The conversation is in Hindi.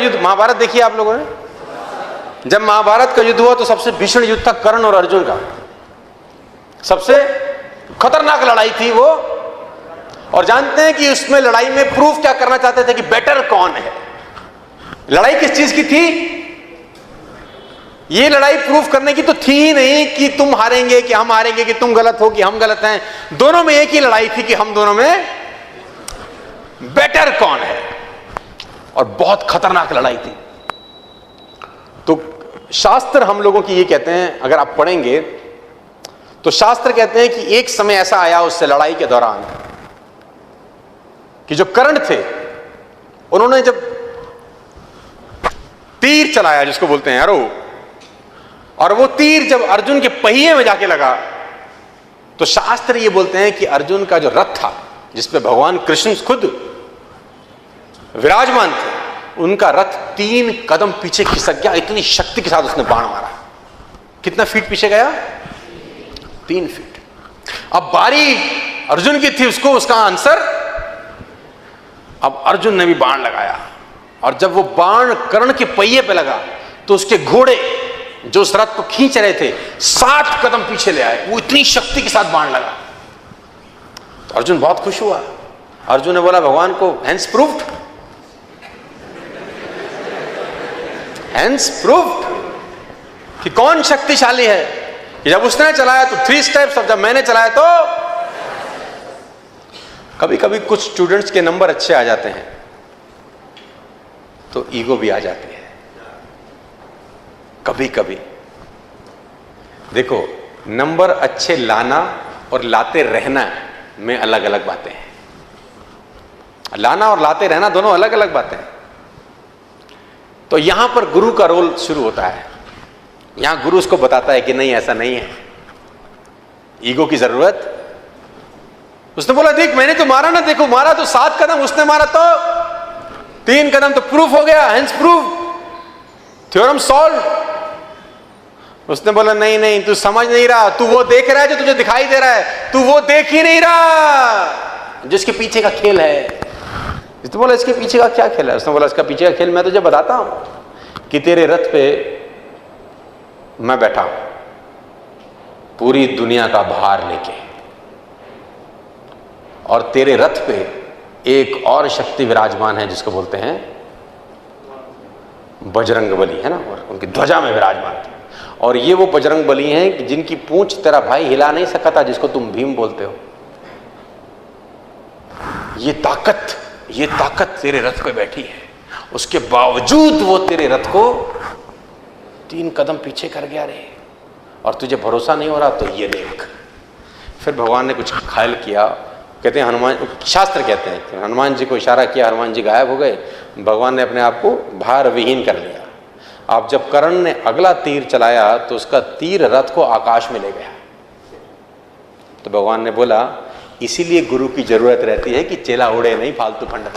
युद्ध, महाभारत देखिए आप लोगों ने, जब महाभारत का युद्ध हुआ तो सबसे भीषण युद्ध था कर्ण और अर्जुन का, सबसे खतरनाक लड़ाई थी वो। और जानते हैं कि उसमें लड़ाई में प्रूफ क्या करना चाहते थे कि बेटर कौन है। लड़ाई किस चीज की थी? ये लड़ाई प्रूफ करने की तो थी ही नहीं कि तुम हारेंगे कि हम हारेंगे, कि तुम गलत हो कि हम गलत हैं। दोनों में एक ही लड़ाई थी कि हम दोनों में बेटर कौन है। और बहुत खतरनाक लड़ाई थी। तो शास्त्र हम लोगों की ये कहते हैं, अगर आप पढ़ेंगे तो शास्त्र कहते हैं कि एक समय ऐसा आया उससे लड़ाई के दौरान कि जो कर्ण थे उन्होंने जब तीर चलाया, जिसको बोलते हैं एरो, और वो तीर जब अर्जुन के पहिए में जाके लगा तो शास्त्र ये बोलते हैं कि अर्जुन का जो रथ था जिसपे भगवान कृष्ण खुद विराजमान थे, उनका रथ 3 कदम पीछे खिसक गया। इतनी शक्ति के साथ उसने बाण मारा। कितना फीट पीछे गया? 3 फीट। अब बारी अर्जुन की थी, उसको उसका आंसर। अब अर्जुन ने भी बाण लगाया और जब वो बाण कर्ण के पहिए पे लगा तो उसके घोड़े जो उस रथ को खींच रहे थे 7 कदम पीछे ले आए। वो इतनी शक्ति के साथ बाण लगा तो अर्जुन बहुत खुश हुआ। अर्जुन ने बोला भगवान को, हैंस प्रूव्ड, हैंस प्रूव्ड कि कौन शक्तिशाली है। कि जब उसने चलाया तो 3 स्टेप्स, अब जब मैंने चलाया तो। कभी कभी कुछ स्टूडेंट्स के नंबर अच्छे आ जाते हैं तो ईगो भी आ जाती है। कभी कभी देखो, नंबर अच्छे लाना और लाते रहना में अलग अलग बातें हैं। लाना और लाते रहना दोनों अलग अलग बातें हैं। तो यहां पर गुरु का रोल शुरू होता है। यहां गुरु उसको बताता है कि नहीं, ऐसा नहीं है, ईगो की जरूरत। उसने बोला देख मैंने तो मारा ना, देखो मारा तो 7 कदम, उसने मारा तो 3 कदम, तो प्रूफ हो गया, हेंस प्रूफ, थ्योरम सॉल्व। उसने बोला नहीं नहीं, तू समझ नहीं रहा, तू वो देख रहा है जो तुझे दिखाई दे रहा है, तू वो देख ही नहीं रहा जिसके पीछे का खेल है। उसने बोला इसके पीछे का क्या खेल है? उसने बोला इसका पीछे का खेल मैं तुझे बताता हूं कि तेरे रथ पे मैं बैठा हूं पूरी दुनिया का भार लेके, और तेरे रथ पे एक और शक्ति विराजमान है जिसको बोलते हैं बजरंग बली, है ना, और उनकी ध्वजा में विराजमान थे। और ये वो बजरंग बली हैं कि जिनकी पूंछ तेरा भाई हिला नहीं सका था, जिसको तुम भीम बोलते हो। ये ताकत तेरे रथ पे बैठी है, उसके बावजूद वो तेरे रथ को 3 कदम पीछे कर गया रे। और तुझे भरोसा नहीं हो रहा तो ये देख। फिर भगवान ने कुछ ख्याल किया, कहते हैं हनुमान, शास्त्र कहते हैं कि हनुमान जी को इशारा किया, हनुमान जी गायब हो गए। भगवान ने अपने आप को भार विहीन कर लिया। अब जब कर्ण ने अगला तीर चलाया तो उसका तीर रथ को आकाश में ले गया। तो भगवान ने बोला इसीलिए गुरु की जरूरत रहती है कि चेला उड़े नहीं फालतू फंड में।